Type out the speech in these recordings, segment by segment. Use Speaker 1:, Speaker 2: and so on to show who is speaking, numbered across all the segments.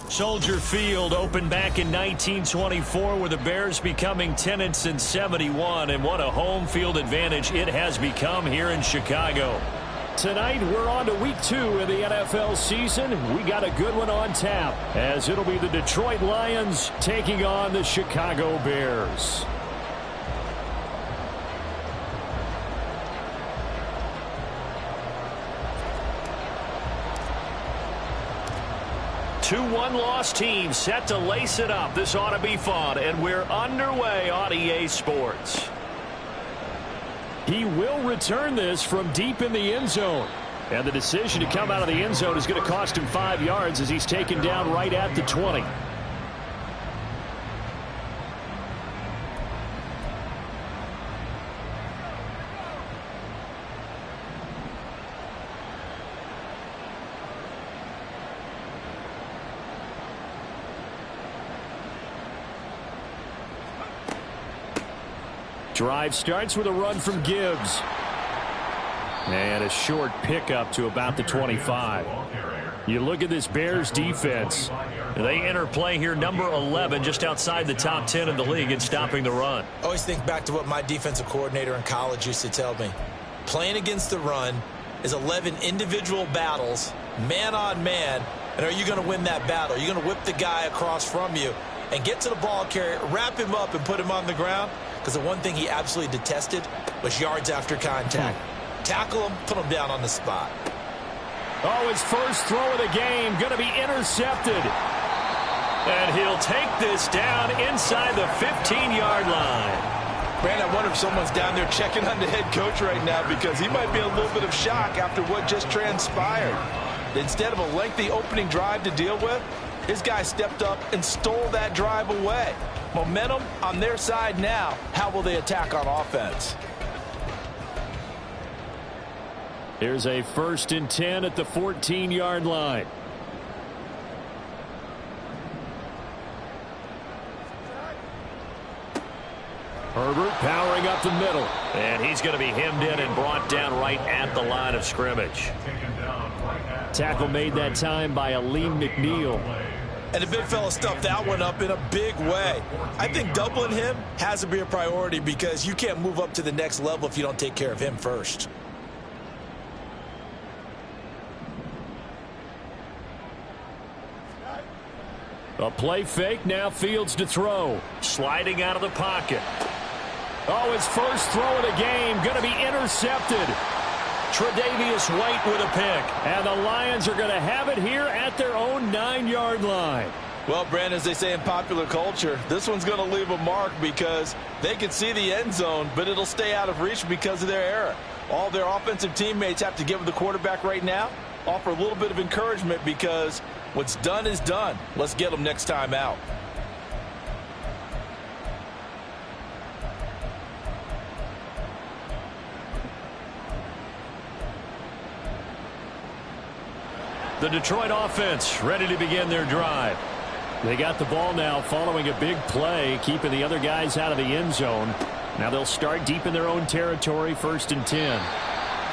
Speaker 1: Soldier Field opened back in 1924 with the Bears becoming tenants in 71, and what a home field advantage it has become here in Chicago. Tonight, we're on to week 2 of the NFL season. We got a good one on tap, as it'll be the Detroit Lions taking on the Chicago Bears. Two one-loss teams set to lace it up. This ought to be fun, and we're underway on EA Sports. He will return this from deep in the end zone. And the decision to come out of the end zone is going to cost him 5 yards as he's taken down right at the 20. Drive starts with a run from Gibbs. And a short pickup to about the 25. You look at this Bears defense. They enter play here number 11, just outside the top 10 in the league in stopping the run.
Speaker 2: I always think back to what my defensive coordinator in college used to tell me. Playing against the run is 11 individual battles, man on man. And are you going to win that battle? Are you going to whip the guy across from you and get to the ball carrier, wrap him up, and put him on the ground? Because the one thing he absolutely detested was yards after contact. Tackle him, put him down on the spot.
Speaker 1: Oh, his first throw of the game going to be intercepted. And he'll take this down inside the 15-yard line.
Speaker 3: Man, I wonder if someone's down there checking on the head coach right now, because he might be in a little bit of shock after what just transpired. Instead of a lengthy opening drive to deal with, his guy stepped up and stole that drive away. Momentum on their side now. How will they attack on offense?
Speaker 1: Here's a 1st and 10 at the 14-yard line. Herbert powering up the middle. And he's going to be hemmed in and brought down right at the line of scrimmage. Tackle made that time by Aleem McNeil.
Speaker 2: And the big fella stuffed that one up in a big way. I think doubling him has to be a priority, because you can't move up to the next level if you don't take care of him first.
Speaker 1: A play fake, now Fields to throw. Sliding out of the pocket. Oh, his first throw of the game going to be intercepted. Tre'Davious White with a pick. And the Lions are going to have it here at their own 9-yard line.
Speaker 3: Well, Brandon, as they say in popular culture, this one's going to leave a mark, because they can see the end zone, but it'll stay out of reach because of their error. All their offensive teammates have to give the quarterback right now, offer a little bit of encouragement, because what's done is done. Let's get them next time out.
Speaker 1: The Detroit offense ready to begin their drive. They got the ball now following a big play, keeping the other guys out of the end zone. Now they'll start deep in their own territory, 1st and 10.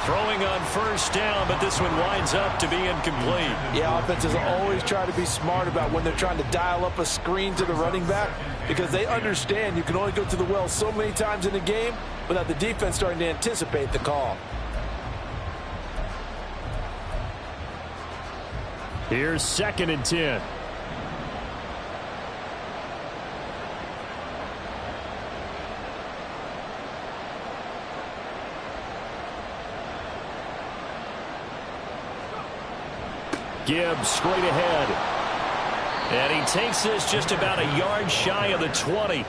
Speaker 1: Throwing on 1st down, but this one winds up to be incomplete.
Speaker 3: Yeah, offenses always try to be smart about when they're trying to dial up a screen to the running back, because they understand you can only go to the well so many times in the game without the defense starting to anticipate the call.
Speaker 1: Here's 2nd and 10. Gibbs straight ahead. And he takes this just about a yard shy of the 20.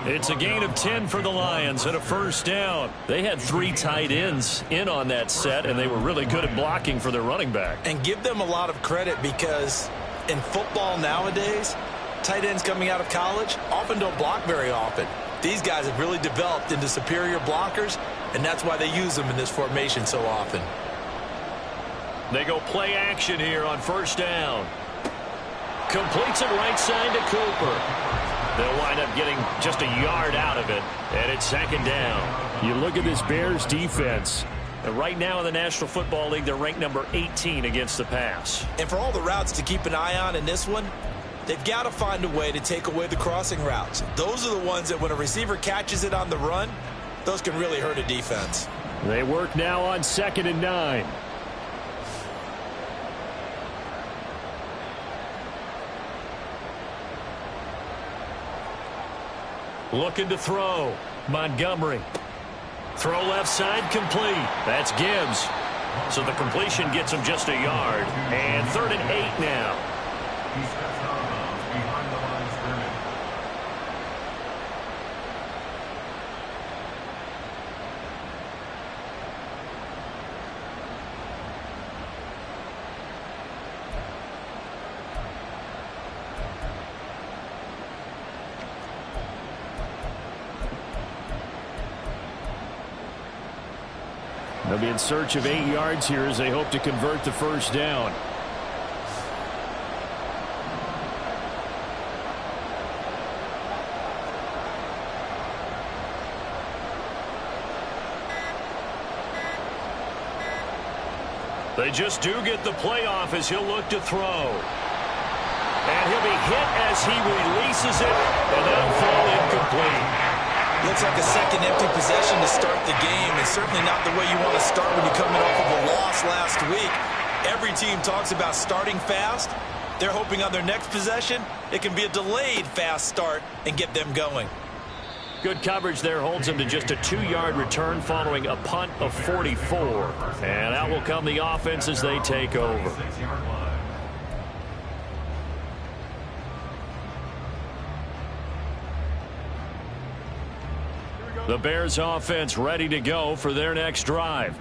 Speaker 1: It's a gain of 10 for the Lions and a 1st down. They had 3 tight ends in on that set, and they were really good at blocking for their running back.
Speaker 2: And give them a lot of credit, because in football nowadays, tight ends coming out of college often don't block very often. These guys have really developed into superior blockers, and that's why they use them in this formation so often.
Speaker 1: They go play action here on 1st down. Completes it right side to Cooper. They'll wind up getting just a yard out of it, and it's 2nd down. You look at this Bears defense. And right now in the National Football League, they're ranked number 18 against the pass.
Speaker 2: And for all the routes to keep an eye on in this one, they've got to find a way to take away the crossing routes. Those are the ones that when a receiver catches it on the run, those can really hurt a defense.
Speaker 1: They work now on 2nd and 9. Looking to throw. Montgomery. Throw left side complete. That's Gibbs. So the completion gets him just a yard. And 3rd and 8 now. They'll be in search of 8 yards here as they hope to convert the first down. They just do get the playoff as he'll look to throw. And he'll be hit as he releases it, and that'll fall incomplete.
Speaker 2: Looks like a second empty possession to start the game, and certainly not the way you want to start when you're coming off of a loss last week. Every team talks about starting fast. They're hoping on their next possession, it can be a delayed fast start and get them going.
Speaker 1: Good coverage there holds him to just a 2-yard return following a punt of 44. And out will come the offense as they take over. The Bears offense ready to go for their next drive.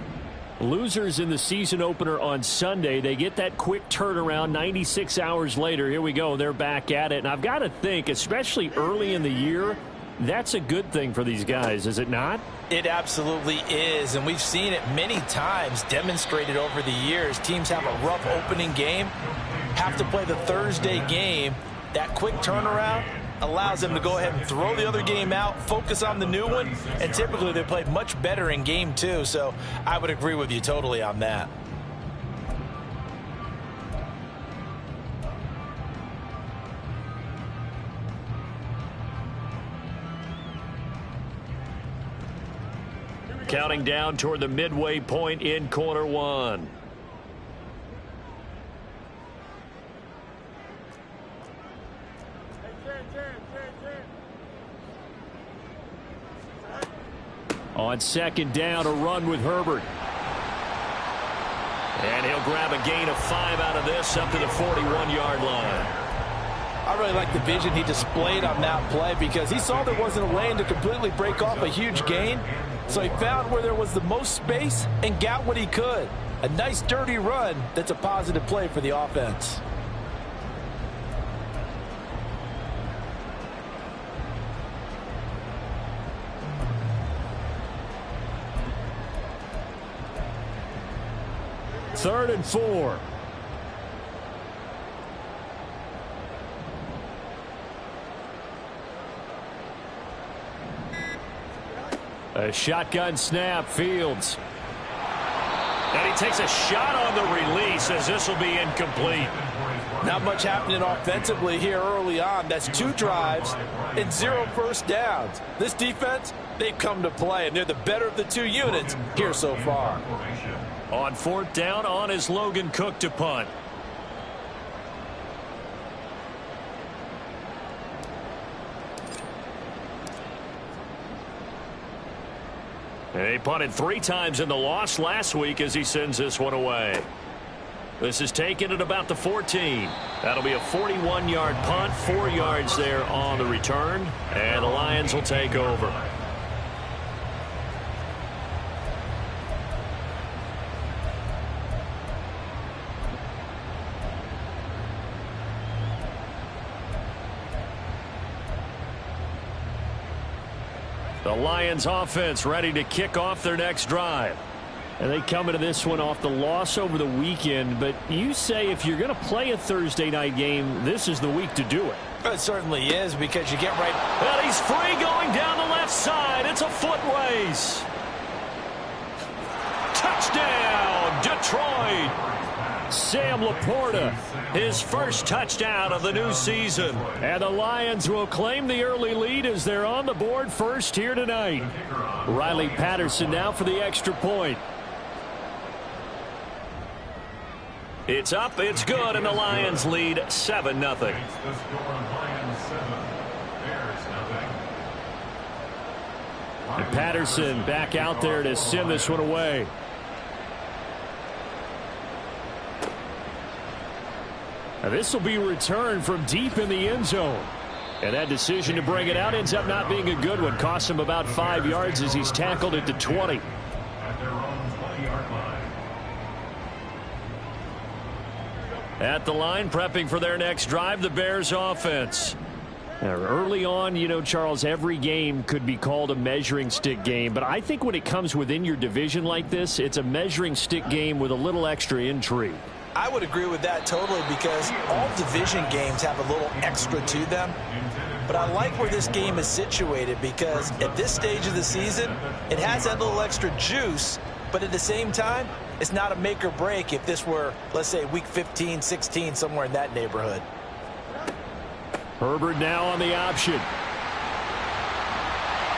Speaker 1: Losers in the season opener on Sunday. They get that quick turnaround 96 hours later. Here we go. They're back at it. And I've got to think, especially early in the year, that's a good thing for these guys, is it not?
Speaker 2: It absolutely is, and we've seen it many times demonstrated over the years. Teams have a rough opening game, have to play the Thursday game. That quick turnaround allows them to go ahead and throw the other game out, focus on the new one, and typically they play much better in game 2, so I would agree with you totally on that.
Speaker 1: Counting down toward the midway point in quarter 1. On 2nd down, a run with Herbert. And he'll grab a gain of 5 out of this up to the 41-yard line.
Speaker 3: I really like the vision he displayed on that play because he saw there wasn't a lane to completely break off a huge gain. So he found where there was the most space and got what he could. A nice dirty run that's a positive play for the offense.
Speaker 1: Third and 4. A shotgun snap, Fields. And he takes a shot on the release as this will be incomplete.
Speaker 3: Not much happening offensively here early on. That's 2 drives and 0 first downs. This defense, they've come to play, and they're the better of the 2 units here so far.
Speaker 1: On 4th down, on is Logan Cook to punt. He punted 3 times in the loss last week as he sends this one away. This is taken at about the 14. That'll be a 41-yard punt, 4 yards there on the return, and the Lions will take over. The Lions offense ready to kick off their next drive. And they come into this one off the loss over the weekend. But you say if you're going to play a Thursday night game, this is the week to do it.
Speaker 2: It certainly is because you get right.
Speaker 1: And he's free going down the left side. It's a foot race. Touchdown, Detroit! Sam Laporta, his first touchdown of the new season. And the Lions will claim the early lead as they're on the board first here tonight. Riley Patterson now for the extra point. It's up, it's good, and the Lions lead 7-0. And Patterson back out there to send this one away. Now this will be returned from deep in the end zone. And that decision to bring it out ends up not being a good one. Cost him about 5 yards as he's tackled it to 20. At the line, prepping for their next drive, the Bears offense. Now, early on, you know, Charles, every game could be called a measuring stick game. But I think when it comes within your division like this, it's a measuring stick game with a little extra intrigue.
Speaker 2: I would agree with that totally because all division games have a little extra to them. But I like where this game is situated because at this stage of the season, it has that little extra juice. But at the same time, it's not a make or break if this were, let's say, week 15, 16, somewhere in that neighborhood.
Speaker 1: Herbert now on the option.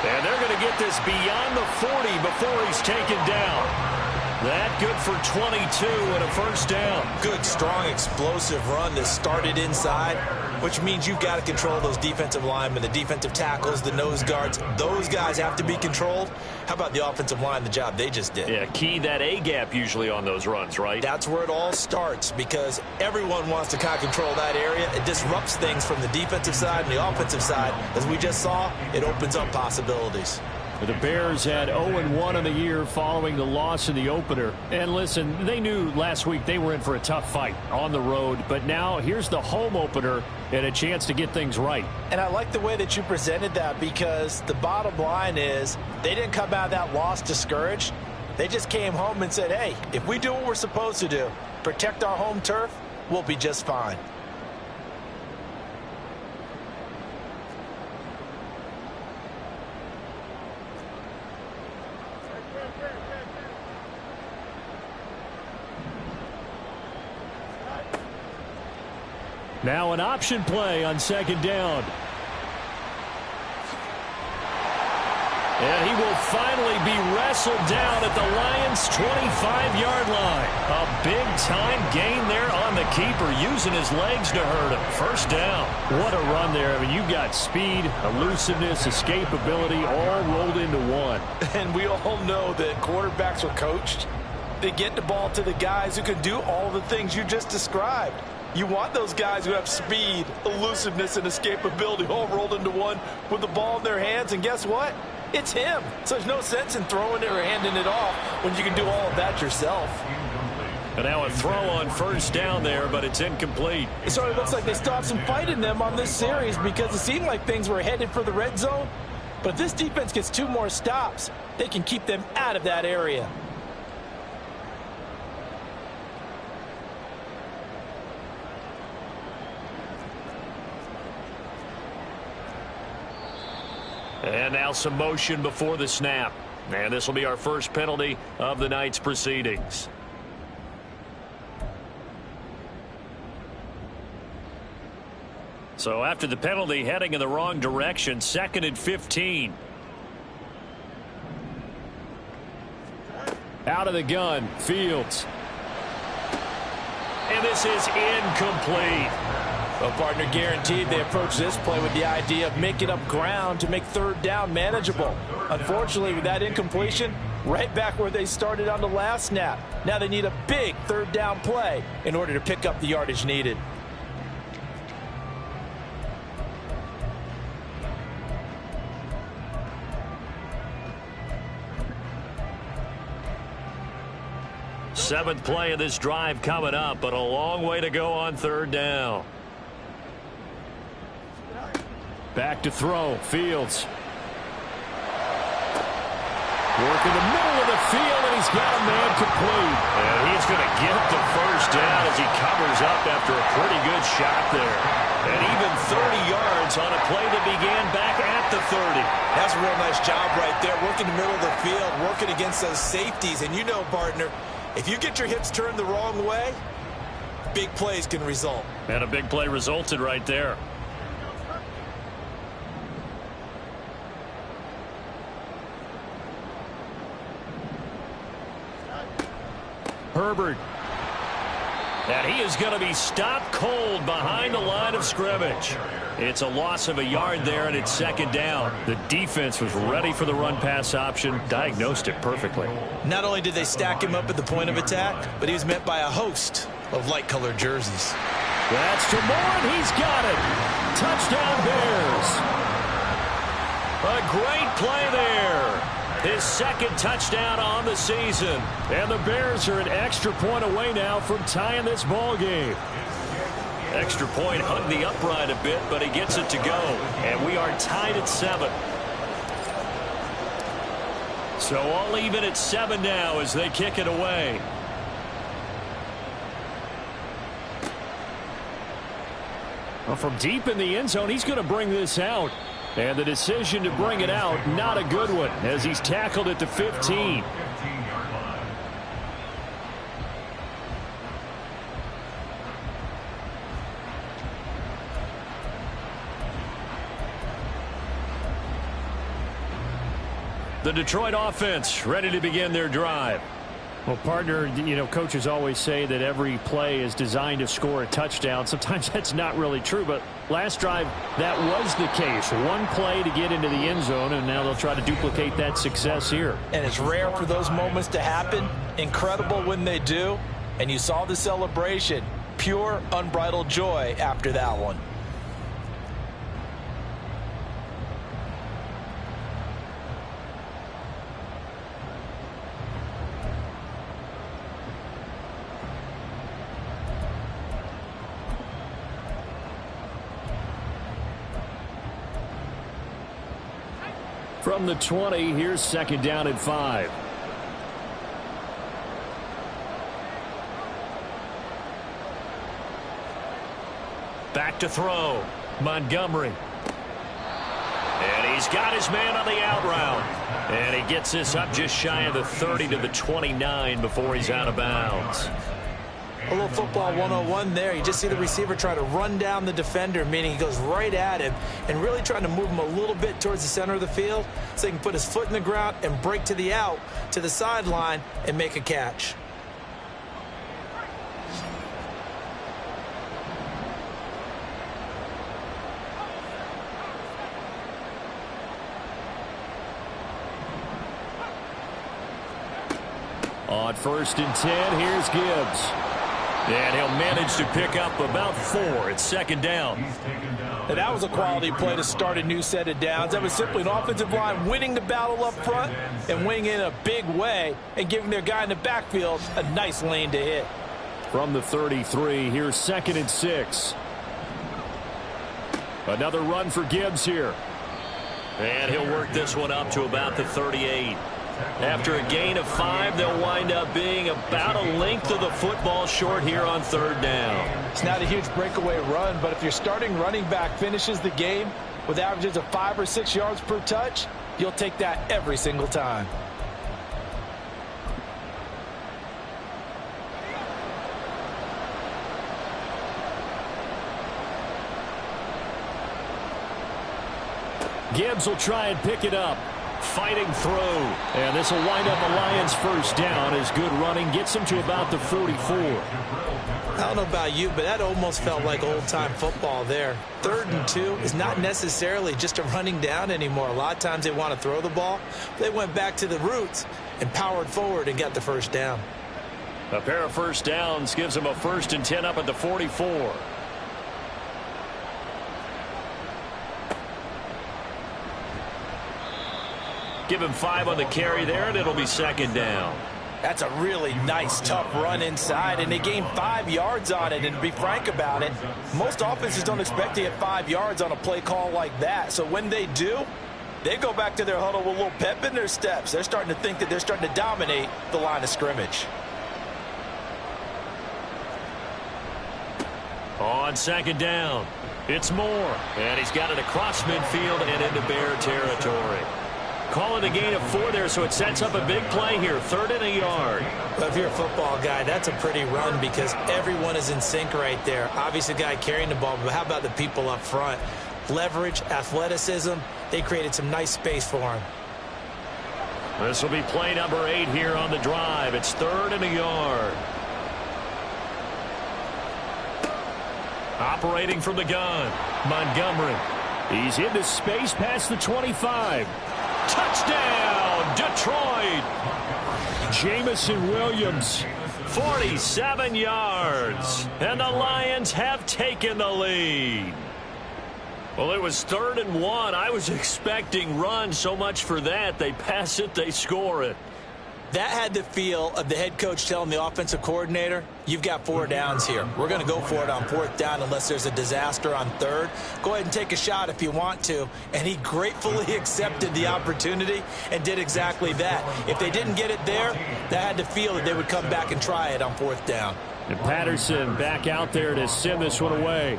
Speaker 1: And they're going to get this beyond the 40 before he's taken down. That good for 22 and a first down. Good, strong, explosive run that started inside, which means you've got to control those defensive linemen, the defensive tackles, the nose guards. Those guys have to be controlled. How about the offensive line, the job they just did? Yeah, key that A-gap usually on those runs, right? That's where it all starts because everyone wants to kind of control that area. It disrupts things from the defensive side and the offensive side. As we just saw, it opens up possibilities. The Bears had 0-1 in the year following the loss in the opener. And listen, they knew last week they were in for a tough fight on the road. But now here's the home opener and a chance to get things right. And I like the way that you presented that because the bottom line is they didn't come out of that loss discouraged. They just came home and said, hey, if we do what we're supposed to do, protect our home turf, we'll be just fine. Now an option play on second down. And he will finally be wrestled down at the Lions' 25-yard line. A big-time gain there on the keeper, using his legs to hurt him. First down. What a run there. I mean, you've got speed, elusiveness, escapability, all rolled into one.
Speaker 3: And we all know that quarterbacks are coached. They get the ball to the guys who can do all the things you just described. You want those guys who have speed, elusiveness, and escapability all rolled into one with the ball in their hands. And guess what? It's him. So there's no sense in throwing it or handing it off when you can do all of that yourself.
Speaker 1: And now a throw on first down there, but it's incomplete.
Speaker 2: It sort of looks like they still have some fight in them on this series because it seemed like things were headed for the red zone. But if this defense gets 2 more stops, they can keep them out of that area.
Speaker 1: And now some motion before the snap. And this will be our first penalty of the night's proceedings. So after the penalty, heading in the wrong direction, 2nd and 15. Out of the gun, Fields. And this is incomplete.
Speaker 2: Well, partner, guaranteed they approach this play with the idea of making up ground to make third down manageable. Unfortunately, with that incompletion, right back where they started on the last snap. Now they need a big third down play in order to pick up the yardage needed.
Speaker 1: Seventh play of this drive coming up, but a long way to go on third down. Back to throw, Fields. Working the middle of the field, and he's got a man complete. And he's going to get the first down as he covers up after a pretty good shot there. And even 30 yards on a play that began back at the 30.
Speaker 2: That's a real nice job right there, working the middle of the field, working against those safeties. And you know, partner, if you get your hips turned the wrong way, big plays can result.
Speaker 1: And a big play resulted right there. Herbert. And he is going to be stopped cold behind the line of scrimmage. It's a loss of a yard there, and it's second down. The defense was ready for the run-pass option, diagnosed it perfectly.
Speaker 2: Not only did they stack him up at the point of attack, but he was met by a host of light-colored jerseys.
Speaker 1: That's to Moore, and he's got it. Touchdown, Bears. A great play there. His second touchdown on the season. And the Bears are an extra point away now from tying this ball game. Extra point hugged the upright a bit, but he gets it to go. And we are tied at 7. So all even at 7 now as they kick it away. Well, from deep in the end zone, he's going to bring this out. And the decision to bring it out, not a good one, as he's tackled at the 15. The Detroit offense ready to begin their drive. Well, partner, you know, coaches always say that every play is designed to score a touchdown. Sometimes that's not really true, but last drive, that was the case. One play to get into the end zone, and now they'll try to duplicate that success here.
Speaker 3: And it's rare for those moments to happen. Incredible when they do. And you saw the celebration. Pure, unbridled joy after that one.
Speaker 1: From the 20, here's second down at 5. Back to throw. Montgomery. And he's got his man on the out route. And he gets this up just shy of the 30 to the 29 before he's out of bounds.
Speaker 2: A little football 101 there. You just see the receiver try to run down the defender, meaning he goes right at him and really trying to move him a little bit towards the center of the field so he can put his foot in the ground and break to the out, to the sideline, and make a catch.
Speaker 1: On 1st and 10, here's Gibbs. And he'll manage to pick up about 4. It's second down.
Speaker 3: And that was a quality play to start a new set of downs. That was simply an offensive line winning the battle up front and winning in a big way and giving their guy in the backfield a nice lane to hit.
Speaker 1: From the 33, here's 2nd and 6. Another run for Gibbs here. And he'll work this one up to about the 38. After a gain of 5, they'll wind up being about a length of the football short here on 3rd down.
Speaker 3: It's not a huge breakaway run, but if your starting running back finishes the game with averages of 5 or 6 yards per touch, you'll take that every single time.
Speaker 1: Gibbs will try and pick it up. Fighting through. And this will wind up a Lions first down as good running gets him to about the 44.
Speaker 2: I don't know about you, but that almost felt like old-time football there. 3rd and 2 is not necessarily just a running down anymore. A lot of times they want to throw the ball. They went back to the roots and powered forward and got the first down.
Speaker 1: A pair of first downs gives them a 1st and 10 up at the 44. Give him 5 on the carry there, and it'll be second down.
Speaker 3: That's a really nice, tough run inside, and they gained 5 yards on it. And to be frank about it, most offenses don't expect to get 5 yards on a play call like that. So when they do, they go back to their huddle with a little pep in their steps. They're starting to think that they're starting to dominate the line of scrimmage.
Speaker 1: On second down, it's Moore. And he's got it across midfield and into Bear territory. Call it a gain of 4 there, so it sets up a big play here. 3rd and a yard.
Speaker 2: Well, if you're a football guy, that's a pretty run because everyone is in sync right there. Obviously, the guy carrying the ball, but how about the people up front? Leverage, athleticism, they created some nice space for him.
Speaker 1: This will be play number 8 here on the drive. It's 3rd and a yard. Operating from the gun, Montgomery. He's into space past the 25. Touchdown, Detroit. Jamison Williams, 47 yards. And the Lions have taken the lead. Well, it was 3rd and 1. I was expecting run. So much for that. They pass it, they score it.
Speaker 2: That had the feel of the head coach telling the offensive coordinator, you've got 4 downs here. We're going to go for it on 4th down unless there's a disaster on 3rd. Go ahead and take a shot if you want to. And he gratefully accepted the opportunity and did exactly that. If they didn't get it there, that had the feel that they would come back and try it on 4th down.
Speaker 1: And Patterson back out there to send this one away.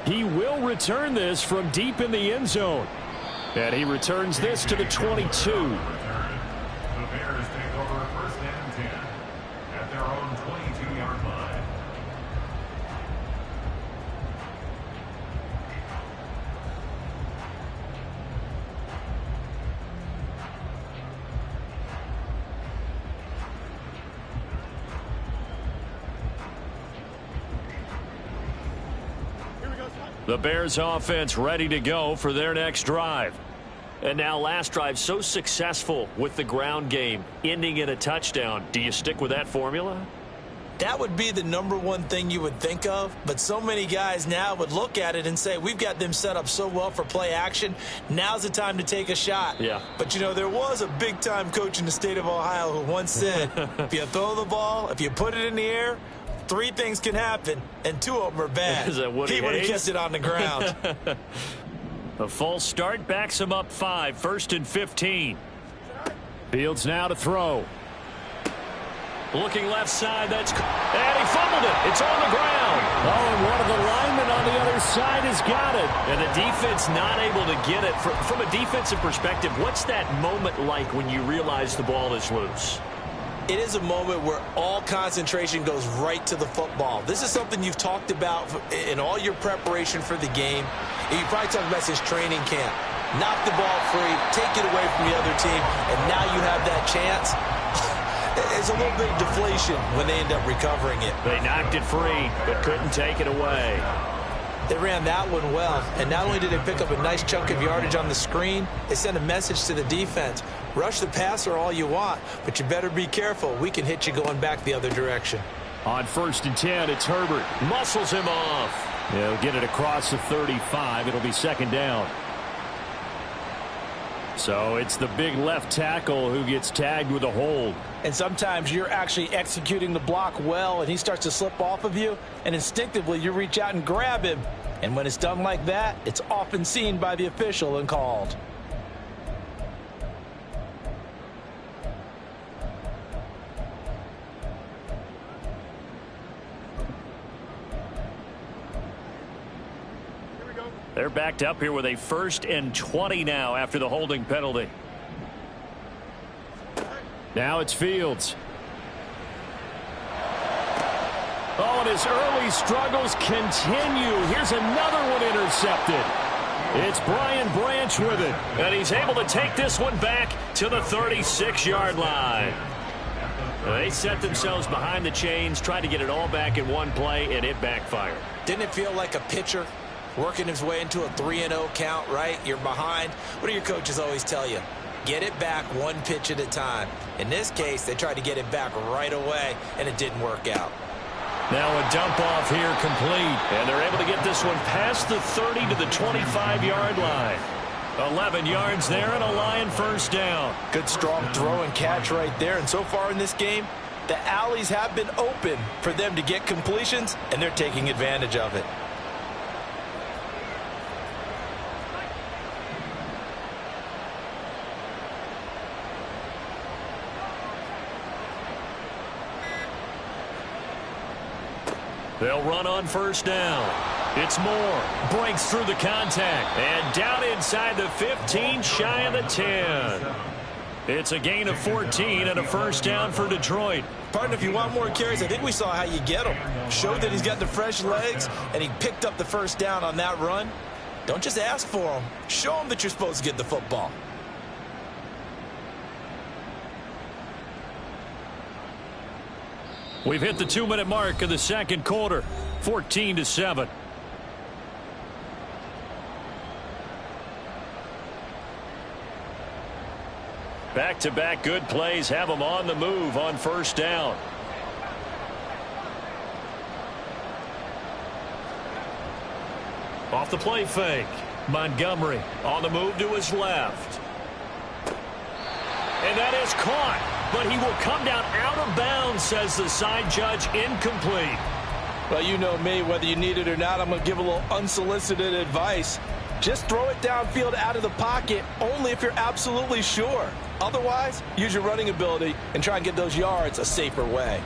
Speaker 1: He will return this from deep in the end zone. And he returns this to the 22.
Speaker 4: The Bears take over 1st and 10 at their own 22-yard line.
Speaker 1: The Bears offense ready to go for their next drive. And now last drive so successful with the ground game, ending in a touchdown. Do you stick with that formula?
Speaker 2: That would be the #1 thing you would think of, but so many guys now would look at it and say, we've got them set up so well for play action, now's the time to take a shot.
Speaker 1: Yeah.
Speaker 2: But, you know, there was a big-time coach in the state of Ohio who once said, if you throw the ball, if you put it in the air, 3 things can happen, and 2 of them are bad.
Speaker 1: Is that Woody
Speaker 2: he would have
Speaker 1: Hayes?
Speaker 2: kissed it on the ground.
Speaker 1: A false start backs him up 5, 1st and 15. Fields now to throw. Looking left side, and he fumbled it. It's on the ground. Oh, and one of the linemen on the other side has got it. And the defense not able to get it. From a defensive perspective, what's that moment like when you realize the ball is loose?
Speaker 2: It is a moment where all concentration goes right to the football. This is something you've talked about in all your preparation for the game. And you probably talked about since training camp. Knock the ball free, take it away from the other team, and now you have that chance. It's a little bit of deflation when they end up recovering it.
Speaker 1: They knocked it free, but couldn't take it away.
Speaker 2: They ran that one well, and not only did they pick up a nice chunk of yardage on the screen, they sent a message to the defense. Rush the passer all you want, but you better be careful. We can hit you going back the other direction.
Speaker 1: On 1st and 10, it's Herbert. Muscles him off. They'll get it across the 35. It'll be 2nd down. So it's the big left tackle who gets tagged with a hold.
Speaker 5: And sometimes you're actually executing the block well, and he starts to slip off of you, and instinctively you reach out and grab him. And when it's done like that, it's often seen by the official and called.
Speaker 1: They're backed up here with a 1st and 20 now after the holding penalty. Now it's Fields. Oh, and his early struggles continue. Here's another one intercepted. It's Brian Branch with it. And he's able to take this one back to the 36-yard line. They set themselves behind the chains, tried to get it all back in one play, and it backfired.
Speaker 2: Didn't it feel like a pitcher working his way into a 3-0 count, right? You're behind. What do your coaches always tell you? Get it back 1 pitch at a time. In this case, they tried to get it back right away, and it didn't work out.
Speaker 1: Now a dump off here complete. And they're able to get this one past the 30 to the 25-yard line. 11 yards there and a Lion 1st down.
Speaker 5: Good strong throw and catch right there. And so far in this game, the alleys have been open for them to get completions, and they're taking advantage of it.
Speaker 1: They'll run on first down. It's Moore. Breaks through the contact. And down inside the 15, shy of the 10. It's a gain of 14 and a first down for Detroit.
Speaker 2: Partner, if you want more carries, I think we saw how you get him. Showed that he's got the fresh legs, and he picked up the first down on that run. Don't just ask for him. Show him that you're supposed to get the football.
Speaker 1: We've hit the 2-minute mark of the second quarter. 14-7. Back-to-back good plays have them on the move on first down. Off the play fake. Montgomery on the move to his left. And that is caught. But he will come down out of bounds, says the side judge. Incomplete.
Speaker 5: Well, you know me, whether you need it or not, I'm going to give a little unsolicited advice. Just throw it downfield out of the pocket only if you're absolutely sure. Otherwise, use your running ability and try and get those yards a safer way.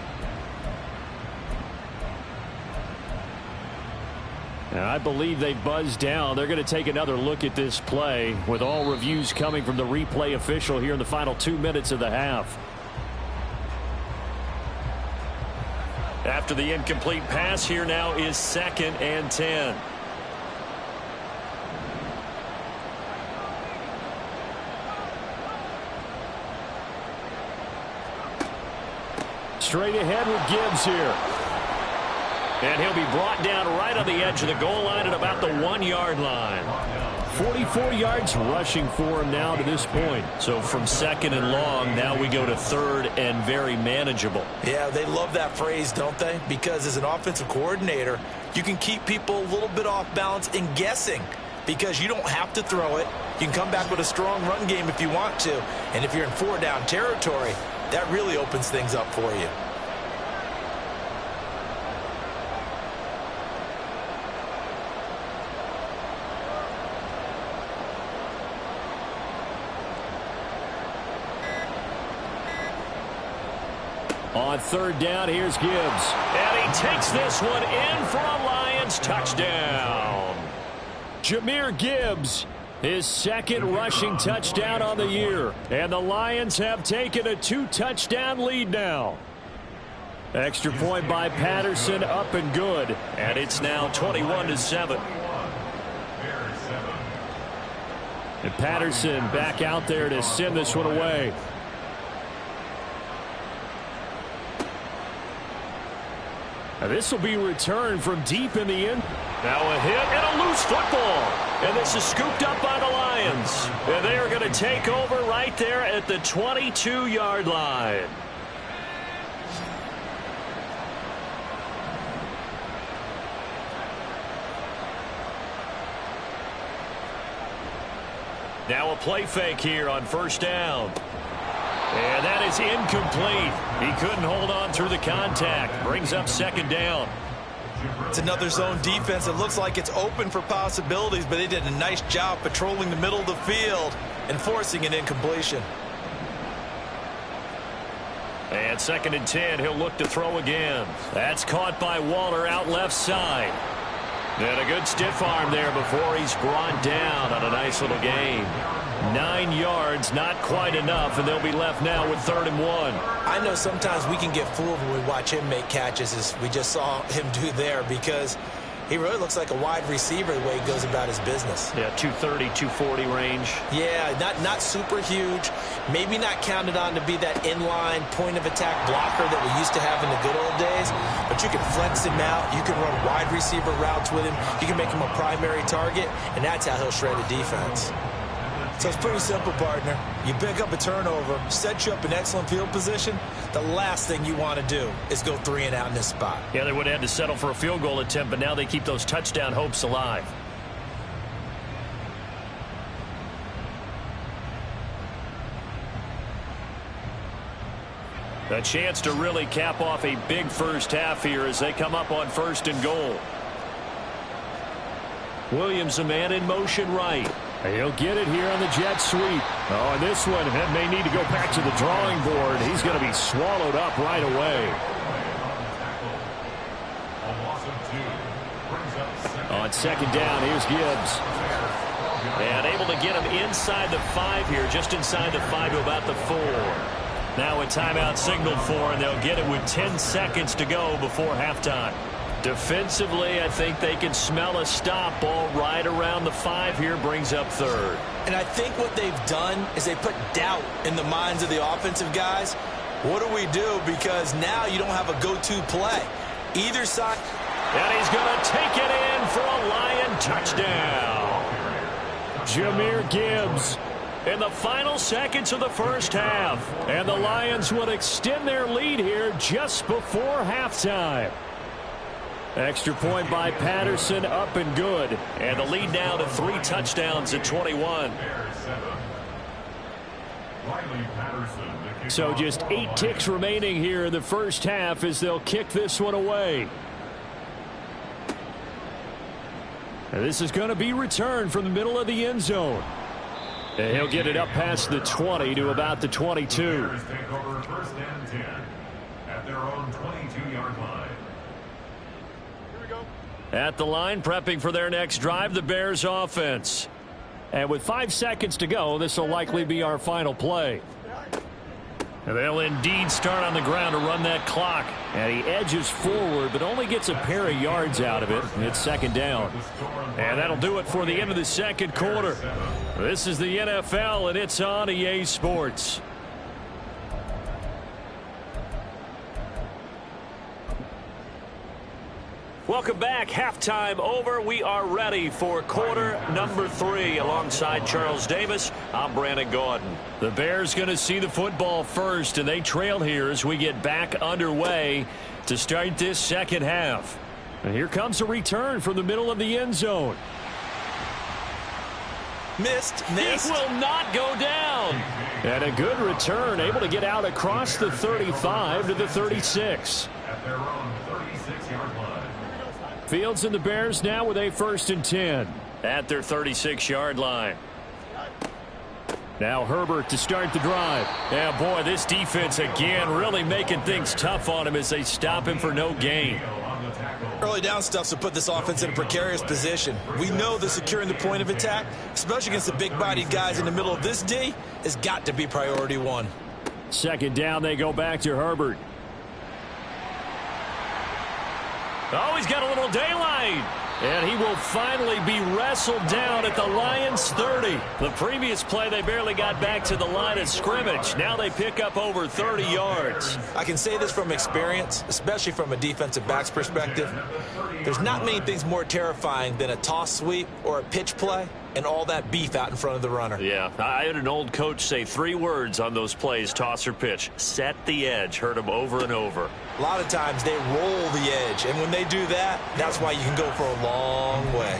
Speaker 1: Now, I believe they buzzed down. They're going to take another look at this play with all reviews coming from the replay official here in the final 2 minutes of the half. After the incomplete pass, here now is 2nd and 10. Straight ahead with Gibbs here. And he'll be brought down right on the edge of the goal line at about the 1-yard line. 44 yards rushing for him now to this point. So from 2nd and long, now we go to 3rd and very manageable.
Speaker 2: Yeah, they love that phrase, don't they? Because as an offensive coordinator, you can keep people a little bit off balance and guessing because you don't have to throw it. You can come back with a strong run game if you want to. And if you're in 4-down territory, that really opens things up for you.
Speaker 1: On 3rd down, here's Gibbs. And he takes this one in for a Lions touchdown. Jahmyr Gibbs, his 2nd rushing touchdown on the year. And the Lions have taken a 2-touchdown lead now. Extra point by Patterson, up and good. And it's now 21-7. And Patterson back out there to send this one away. Now this will be returned from deep in the end. Now a hit and a loose football. And this is scooped up by the Lions. And they are going to take over right there at the 22-yard line. Now a play fake here on first down. And that is incomplete. He couldn't hold on through the contact. Brings up 2nd down.
Speaker 2: It's another zone defense. It looks like it's open for possibilities, but they did a nice job patrolling the middle of the field and forcing an incompletion.
Speaker 1: And 2nd and 10, he'll look to throw again. That's caught by Waller out left side. And a good stiff arm there before he's brought down on a nice little gain. 9 yards, not quite enough, and they'll be left now with 3rd and 1.
Speaker 2: I know sometimes we can get fooled when we watch him make catches, as we just saw him do there, because he really looks like a wide receiver the way he goes about his business.
Speaker 1: Yeah, 230, 240 range.
Speaker 2: Yeah, not super huge. Maybe not counted on to be that inline point-of-attack blocker that we used to have in the good old days, but you can flex him out. You can run wide receiver routes with him. You can make him a primary target, and that's how he'll shred the defense. So it's pretty simple, partner. You pick up a turnover, set you up in excellent field position. The last thing you want to do is go 3 and out in this spot.
Speaker 1: Yeah, they would have had to settle for a field goal attempt, but now they keep those touchdown hopes alive. A chance to really cap off a big first half here as they come up on 1st and goal. Williams, a man in motion right. He'll get it here on the jet sweep. Oh, and this one may need to go back to the drawing board. He's going to be swallowed up right away. On second down, here's Gibbs. And able to get him inside the 5 here, just inside the 5 to about the 4. Now a timeout signaled for, and they'll get it with 10 seconds to go before halftime. Defensively, I think they can smell a stop. Ball right around the 5 here, brings up third.
Speaker 2: And I think what they've done is they put doubt in the minds of the offensive guys. What do we do? Because now you don't have a go-to play. Either side.
Speaker 1: And he's going to take it in for a Lion touchdown. Jahmyr Gibbs in the final seconds of the first half. And the Lions would extend their lead here just before halftime. Extra point by Patterson, up and good. And the lead now to 3 touchdowns at 21. So just 8 ticks remaining here in the first half as they'll kick this one away. And this is going to be returned from the middle of the end zone. And he'll get it up past the 20 to about the 22.
Speaker 4: Take over first and 10 at their own 22-yard line.
Speaker 1: At the line, prepping for their next drive, the Bears offense. And with 5 seconds to go, this will likely be our final play. And they'll indeed start on the ground to run that clock. And he edges forward, but only gets a pair of yards out of it. It's second down. And that'll do it for the end of the second quarter. This is the NFL, and it's on EA Sports. Welcome back. Halftime over. We are ready for quarter number 3. Alongside Charles Davis, I'm Brandon Gaudin. The Bears going to see the football first, and they trail here as we get back underway to start this second half. And here comes a return from the middle of the end zone.
Speaker 2: Missed.
Speaker 1: It will not go down. And a good return, able to get out across the 35 to the 36.
Speaker 4: At their own 36-yard line.
Speaker 1: Fields and the Bears now with a 1st and 10 at their 36-yard line. Now Herbert to start the drive. Yeah, boy, this defense again really making things tough on him as they stop him for no gain.
Speaker 2: Early down stuff to put this offense in a precarious position. We know that securing the point of attack, especially against the big-bodied guys in the middle of this D, has got to be priority 1.
Speaker 1: Second down, they go back to Herbert. Oh, he's got a little daylight. And he will finally be wrestled down at the Lions' 30. The previous play, they barely got back to the line of scrimmage. Now they pick up over 30 yards.
Speaker 2: I can say this from experience, especially from a defensive back's perspective. There's not many things more terrifying than a toss sweep or a pitch play and all that beef out in front of the runner.
Speaker 1: Yeah, I had an old coach say 3 words on those plays, toss or pitch. Set the edge. Heard him over and over.
Speaker 2: A lot of times they roll the edge, and when they do that, that's why you can go for a long way.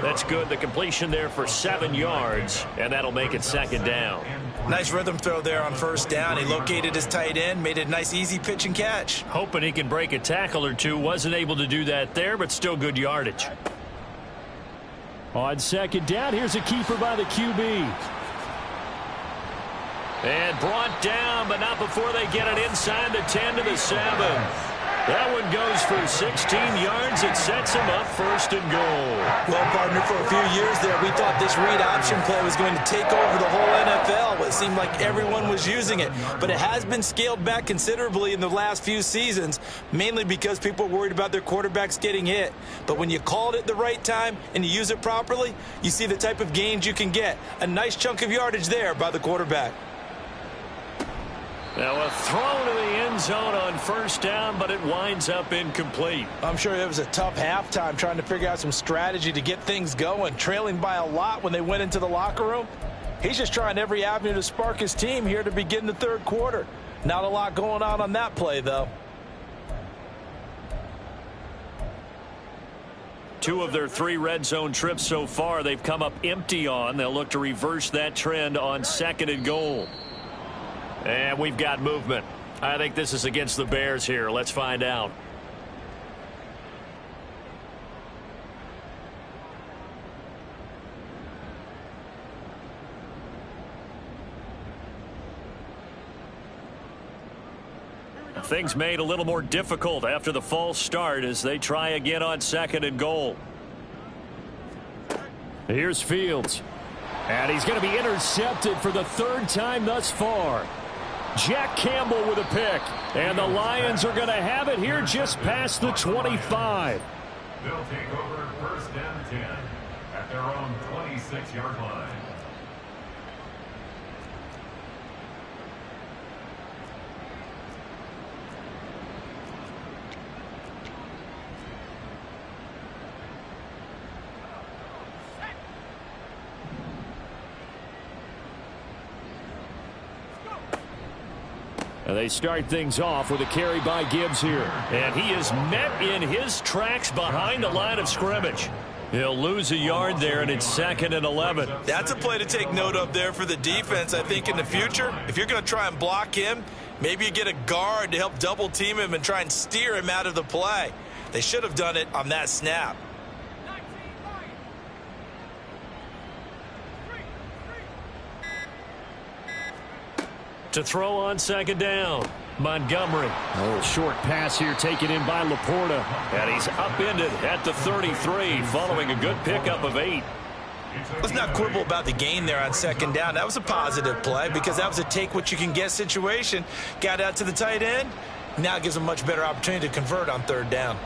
Speaker 1: That's good. The completion there for 7 yards, and that'll make it second down.
Speaker 2: Nice rhythm throw there on first down. He located his tight end, made a nice easy pitch and catch.
Speaker 1: Hoping he can break a tackle or two. Wasn't able to do that there, but still good yardage. On second down, here's a keeper by the QB. And brought down, but not before they get it inside the 10 to the 7. That one goes for 16 yards. It sets him up 1st and goal.
Speaker 2: Well, partner, for a few years there, we thought this read option play was going to take over the whole NFL. It seemed like everyone was using it. But it has been scaled back considerably in the last few seasons, mainly because people are worried about their quarterbacks getting hit. But when you call it at the right time and you use it properly, you see the type of gains you can get. A nice chunk of yardage there by the quarterback.
Speaker 1: Now a throw to the end zone on 1st down, but it winds up incomplete.
Speaker 5: I'm sure it was a tough halftime trying to figure out some strategy to get things going, trailing by a lot when they went into the locker room. He's just trying every avenue to spark his team here to begin the 3rd quarter. Not a lot going on that play, though.
Speaker 1: 2 of their 3 red zone trips so far, they've come up empty on. They'll look to reverse that trend on 2nd and goal. And we've got movement. I think this is against the Bears here. Let's find out. Things made a little more difficult after the false start as they try again on 2nd and goal. Here's Fields. And he's going to be intercepted for the third time thus far. Jack Campbell with a pick. And the Lions are going to have it here just past the 25.
Speaker 4: They'll take over first and 10 at their own 26-yard line.
Speaker 1: And they start things off with a carry by Gibbs here. And he is met in his tracks behind the line of scrimmage. He'll lose a yard there, and it's 2nd and 11.
Speaker 2: That's a play to take note of there for the defense. I think in the future, if you're going to try and block him, maybe you get a guard to help double team him and try and steer him out of the play. They should have done it on that snap.
Speaker 1: To throw on 2nd down, Montgomery. A little short pass here taken in by Laporta. And he's upended at the 33 following a good pickup of 8.
Speaker 2: Let's not quibble about the gain there on 2nd down. That was a positive play because that was a take-what-you-can-get situation. Got out to the tight end. Now gives a much better opportunity to convert on 3rd down.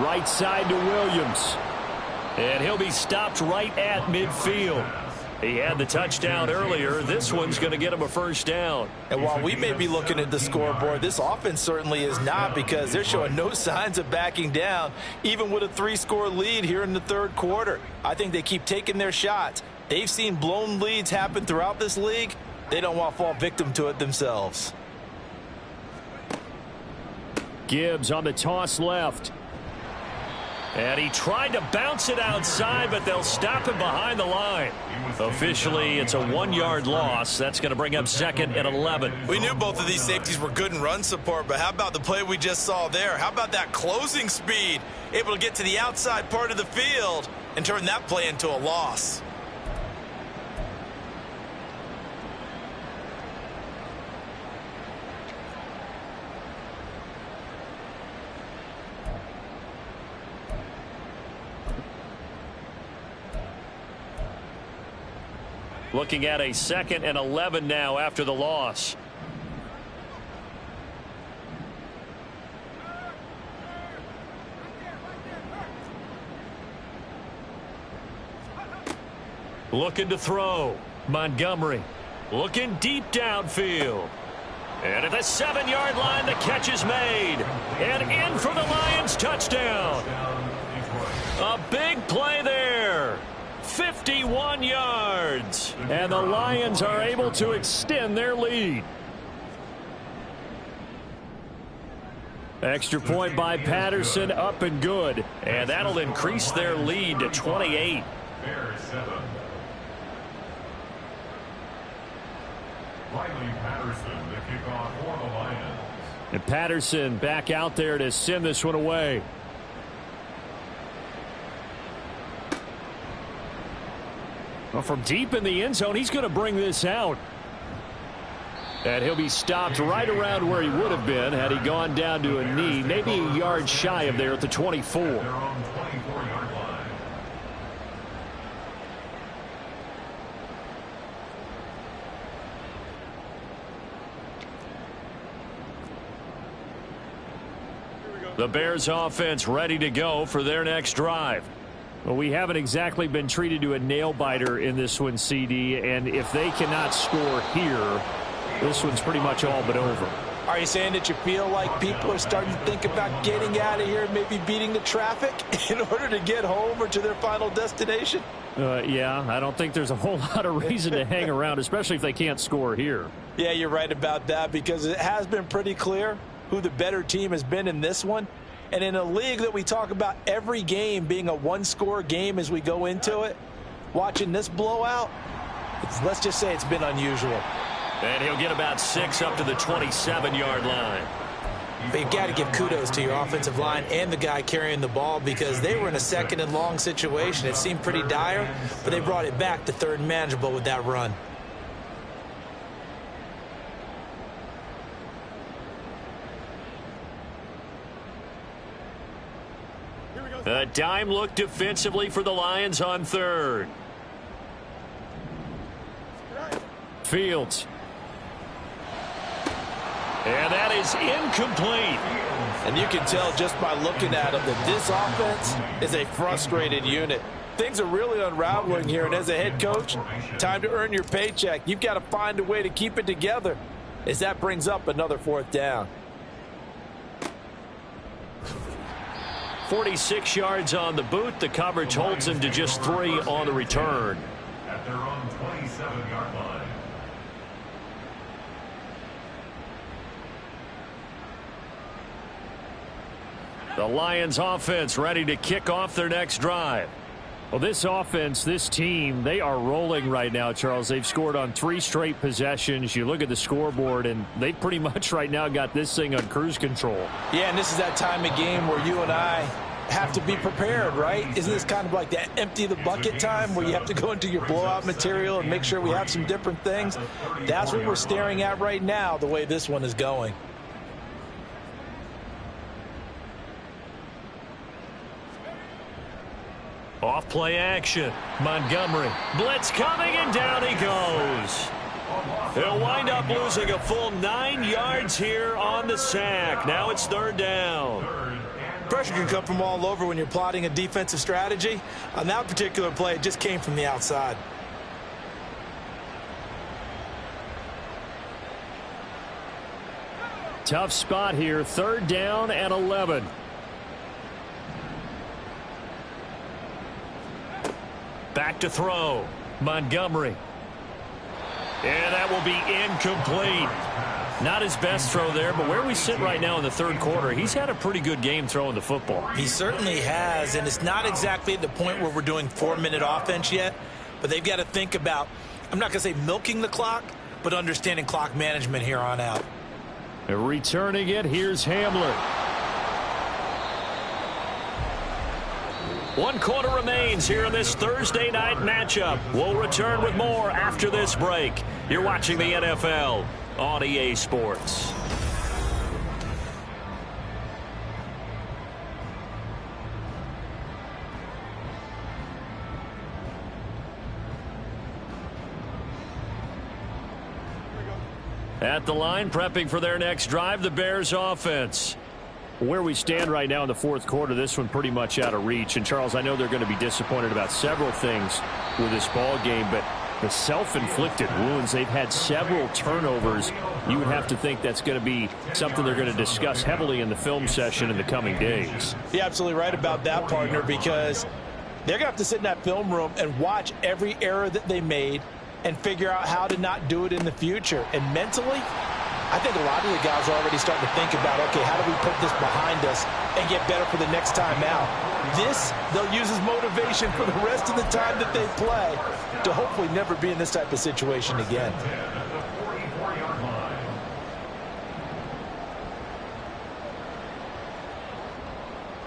Speaker 1: Right side to Williams. And he'll be stopped right at midfield. He had the touchdown earlier. This one's going to get him a first down.
Speaker 5: And while we may be looking at the scoreboard, this offense certainly is not, because they're showing no signs of backing down, even with a 3-score lead here in the 3rd quarter. I think they keep taking their shots. They've seen blown leads happen throughout this league. They don't want to fall victim to it themselves.
Speaker 1: Gibbs on the toss left. And he tried to bounce it outside, but they'll stop him behind the line. Officially, it's a 1-yard loss. That's going to bring up 2nd and 11.
Speaker 2: We knew both of these safeties were good in run support, but how about the play we just saw there? How about that closing speed? Able to get to the outside part of the field and turn that play into a loss.
Speaker 1: Looking at a 2nd and 11 now after the loss. Looking to throw. Montgomery looking deep downfield. And at the 7-yard line, the catch is made. And in for the Lions touchdown. A big play there. 51 yards. And the Lions are able to extend their lead. Extra point by Patterson, up and good. And that'll increase their lead to 28.
Speaker 4: Bears 7. Riley Patterson, the kickoff for the Lions.
Speaker 1: And Patterson back out there to send this one away. Well, from deep in the end zone, he's going to bring this out. And he'll be stopped right around where he would have been had he gone down to a knee, maybe a yard shy of there at the 24.
Speaker 4: Their own 24-yard line.
Speaker 1: The Bears offense ready to go for their next drive. Well, we haven't exactly been treated to a nail-biter in this one, CD, and if they cannot score here, this one's pretty much all but over.
Speaker 5: Are you saying that you feel like people are starting to think about getting out of here, maybe beating the traffic in order to get home or to their final destination?
Speaker 1: Yeah, I don't think there's a whole lot of reason to hang around, especially if they can't score here.
Speaker 5: Yeah, you're right about that, because it has been pretty clear who the better team has been in this one. And in a league that we talk about every game being a 1-score game as we go into it, watching this blowout, let's just say it's been unusual.
Speaker 1: And he'll get about 6 up to the 27-yard line.
Speaker 2: But you've got to give kudos to your offensive line and the guy carrying the ball, because they were in a 2nd and long situation. It seemed pretty dire, but they brought it back to 3rd and manageable with that run.
Speaker 1: A dime look defensively for the Lions on third. Fields. And that is incomplete.
Speaker 5: And you can tell just by looking at him that this offense is a frustrated unit. Things are really unraveling here, and as a head coach, time to earn your paycheck. You've got to find a way to keep it together as that brings up another fourth down.
Speaker 1: 46 yards on the boot. The coverage holds him to just 3 on the return.
Speaker 4: At their own 27-yard line.
Speaker 1: The Lions offense ready to kick off their next drive. Well, this offense, this team, they are rolling right now, Charles. They've scored on 3 straight possessions. You look at the scoreboard, and they pretty much right now got this thing on cruise control.
Speaker 5: Yeah, and this is that time of game where you and I have to be prepared, right? Isn't this kind of like that empty the bucket time where you have to go into your blowout material and make sure we have some different things? That's what we're staring at right now, the way this one is going.
Speaker 1: Off play action. Montgomery. Blitz coming, and down he goes. He'll wind up losing a full 9 yards here on the sack. Now it's third down.
Speaker 2: Pressure can come from all over when you're plotting a defensive strategy. On that particular play, it just came from the outside.
Speaker 1: Tough spot here. Third down and 11. Back to throw. Montgomery. And that will be incomplete. Not his best throw there, but where we sit right now in the third quarter, he's had a pretty good game throwing the football.
Speaker 2: He certainly has, and it's not exactly at the point where we're doing 4-minute offense yet, but they've got to think about, I'm not going to say milking the clock, but understanding clock management here on out.
Speaker 1: Returning it, here's Hamler. 1 quarter remains here in this Thursday night matchup. We'll return with more after this break. You're watching the NFL on EA Sports. At the line, prepping for their next drive, the Bears offense. Where we stand right now in the fourth quarter, this one pretty much out of reach. And, Charles, I know they're going to be disappointed about several things with this ball game, but the self-inflicted wounds, they've had several turnovers. You would have to think that's going to be something they're going to discuss heavily in the film session in the coming days.
Speaker 5: You're absolutely right about that, partner, because they're going to have to sit in that film room and watch every error that they made and figure out how to not do it in the future. And mentally, I think a lot of the guys are already starting to think about, okay, how do we put this behind us and get better for the next time out? This, they'll use as motivation for the rest of the time that they play to hopefully never be in this type of situation again.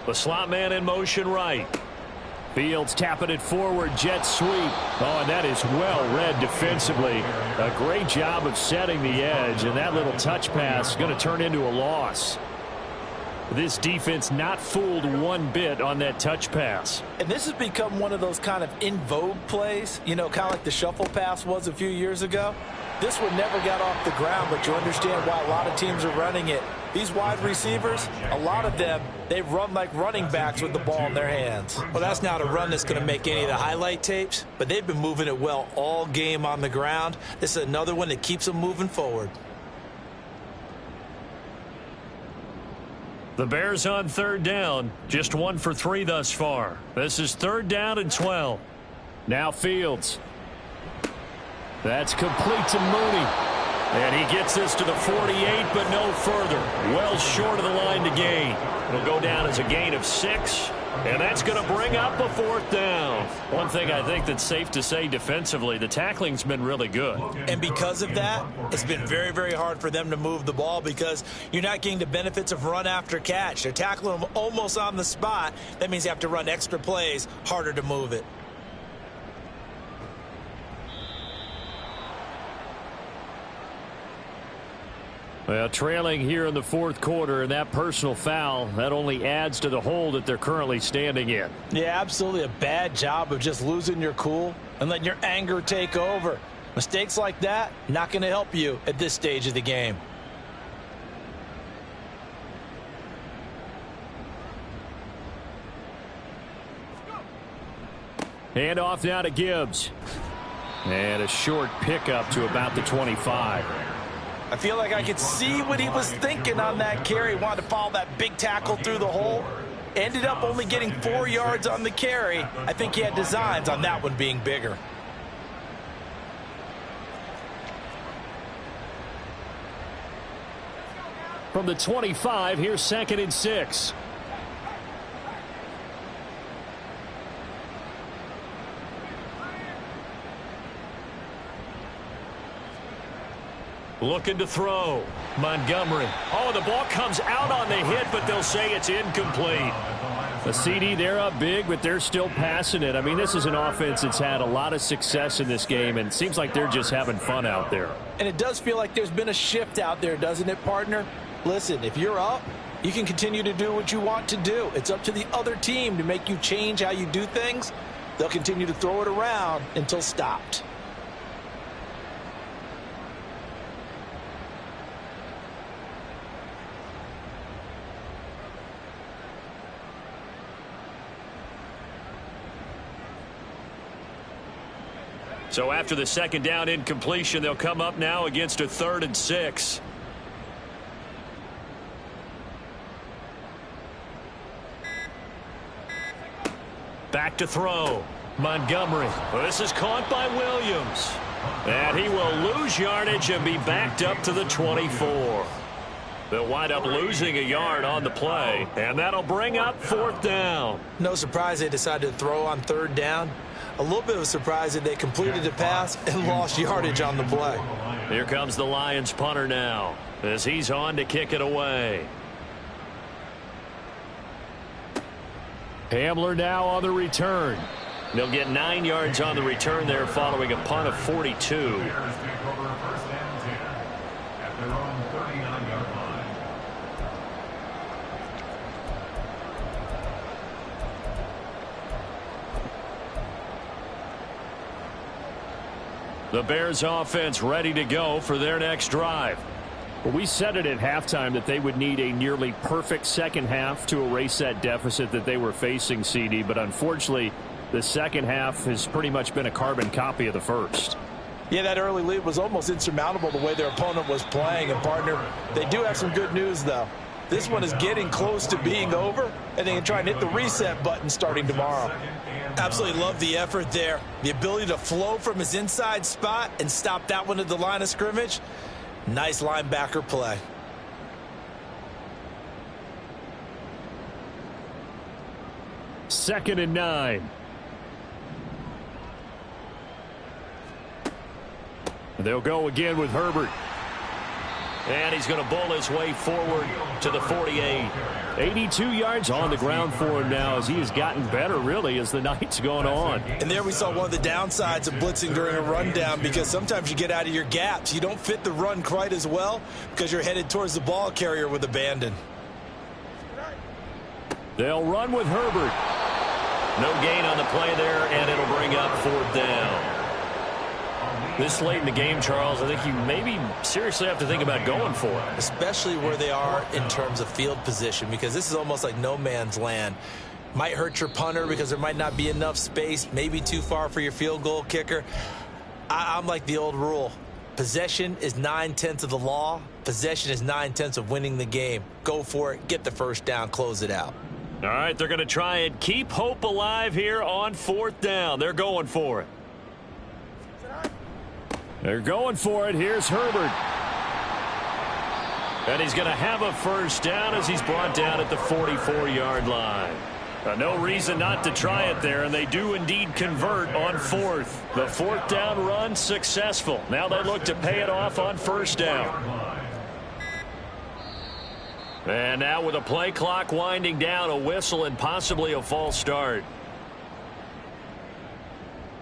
Speaker 1: The slot man in motion right. Fields tapping it forward, jet sweep. Oh, and that is well read defensively. A great job of setting the edge, and that little touch pass is going to turn into a loss. This defense not fooled one bit on that touch pass.
Speaker 5: And this has become one of those kind of in vogue plays, you know, kind of like the shuffle pass was a few years ago. This one never got off the ground, but you understand why a lot of teams are running it. These wide receivers, a lot of them, they run like running backs with the ball in their hands.
Speaker 2: Well, that's not a run that's going to make any of the highlight tapes, but they've been moving it well all game on the ground. This is another one that keeps them moving forward.
Speaker 1: The Bears on third down, just 1 for 3 thus far. This is third down and 12. Now Fields. That's complete to Mooney. And he gets this to the 48, but no further. Well short of the line to gain. It'll go down as a gain of 6, and that's going to bring up a fourth down. One thing I think that's safe to say defensively, the tackling's been really good.
Speaker 2: And because of that, it's been very, very hard for them to move the ball because you're not getting the benefits of run after catch. They're tackling them almost on the spot. That means you have to run extra plays, harder to move it.
Speaker 1: Well, trailing here in the fourth quarter, and that personal foul, that only adds to the hole that they're currently standing in.
Speaker 5: Yeah, absolutely a bad job of just losing your cool and letting your anger take over. Mistakes like that, not going to help you at this stage of the game.
Speaker 1: Hand off now to Gibbs. And a short pickup to about the 25.
Speaker 5: I feel like I could see what he was thinking on that carry. Wanted to follow that big tackle through the hole. Ended up only getting 4 yards on the carry. I think he had designs on that one being bigger.
Speaker 1: From the 25, here's 2nd and 6. Looking to throw. Montgomery. Oh, the ball comes out on the hit, but they'll say it's incomplete. A CD, they're up big, but they're still passing it. I mean, this is an offense that's had a lot of success in this game, and it seems like they're just having fun out there.
Speaker 5: And it does feel like there's been a shift out there, doesn't it, partner? Listen, if you're up, you can continue to do what you want to do. It's up to the other team to make you change how you do things. They'll continue to throw it around until stopped.
Speaker 1: So after the second down incompletion, they'll come up now against a 3rd and 6. Back to throw. Montgomery. Well, this is caught by Williams. And he will lose yardage and be backed up to the 24. They'll wind up losing a yard on the play. And that'll bring up 4th down.
Speaker 2: No surprise they decided to throw on 3rd down. A little bit of a surprise that they completed the pass and lost yardage on the play.
Speaker 1: Here comes the Lions punter now as he's on to kick it away. Hamler now on the return. They'll get 9 yards on the return there following a punt of 42. The Bears offense ready to go for their next drive. Well, we said it at halftime that they would need a nearly perfect second half to erase that deficit that they were facing, CD. But unfortunately, the second half has pretty much been a carbon copy of the first.
Speaker 5: Yeah, that early lead was almost insurmountable the way their opponent was playing. And, partner, they do have some good news, though. This one is getting close to being over, and they can try and hit the reset button starting tomorrow.
Speaker 2: Absolutely love the effort there. The ability to flow from his inside spot and stop that one at the line of scrimmage. Nice linebacker play.
Speaker 1: Second and 9. They'll go again with Herbert. And he's going to bowl his way forward to the 48. 82 yards on the ground for him now as he has gotten better, really, as the night's gone on.
Speaker 2: And there we saw one of the downsides of blitzing during a rundown, because sometimes you get out of your gaps. You don't fit the run quite as well because you're headed towards the ball carrier with abandon.
Speaker 1: They'll run with Herbert. No gain on the play there, and it'll bring up 4th down. This late in the game, Charles, I think you maybe seriously have to think about going for it.
Speaker 2: Especially where they are in terms of field position, because this is almost like no man's land. Might hurt your punter because there might not be enough space, maybe too far for your field goal kicker. I'm like the old rule. Possession is 9/10 of the law. Possession is 9/10 of winning the game. Go for it, get the first down, close it out.
Speaker 1: All right, they're going to try and keep hope alive here on 4th down. They're going for it. They're going for it. Here's Herbert. And he's going to have a first down as he's brought down at the 44-yard line. No reason not to try it there, and they do indeed convert on 4th. The 4th down run successful. Now they look to pay it off on 1st down. And now with a play clock winding down, a whistle and possibly a false start.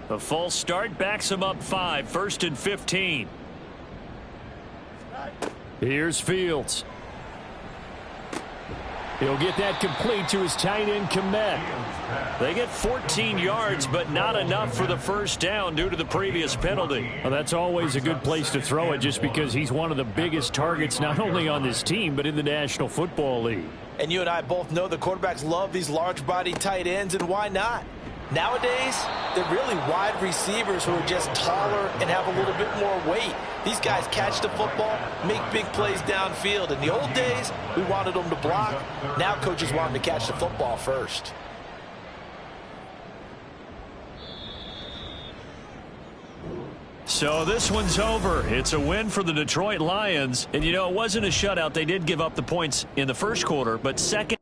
Speaker 1: The false start backs him up 5, 1st and 15. Here's Fields. He'll get that complete to his tight end, Komet. They get 14 yards, but not enough for the first down due to the previous penalty. Well, that's always a good place to throw it just because he's one of the biggest targets not only on this team but in the National Football League.
Speaker 5: And you and I both know the quarterbacks love these large-body tight ends, and why not? Nowadays, they're really wide receivers who are just taller and have a little bit more weight. These guys catch the football, make big plays downfield. In the old days, we wanted them to block. Now coaches want them to catch the football first.
Speaker 1: So this one's over. It's a win for the Detroit Lions. And, you know, it wasn't a shutout. They did give up the points in the first quarter, but second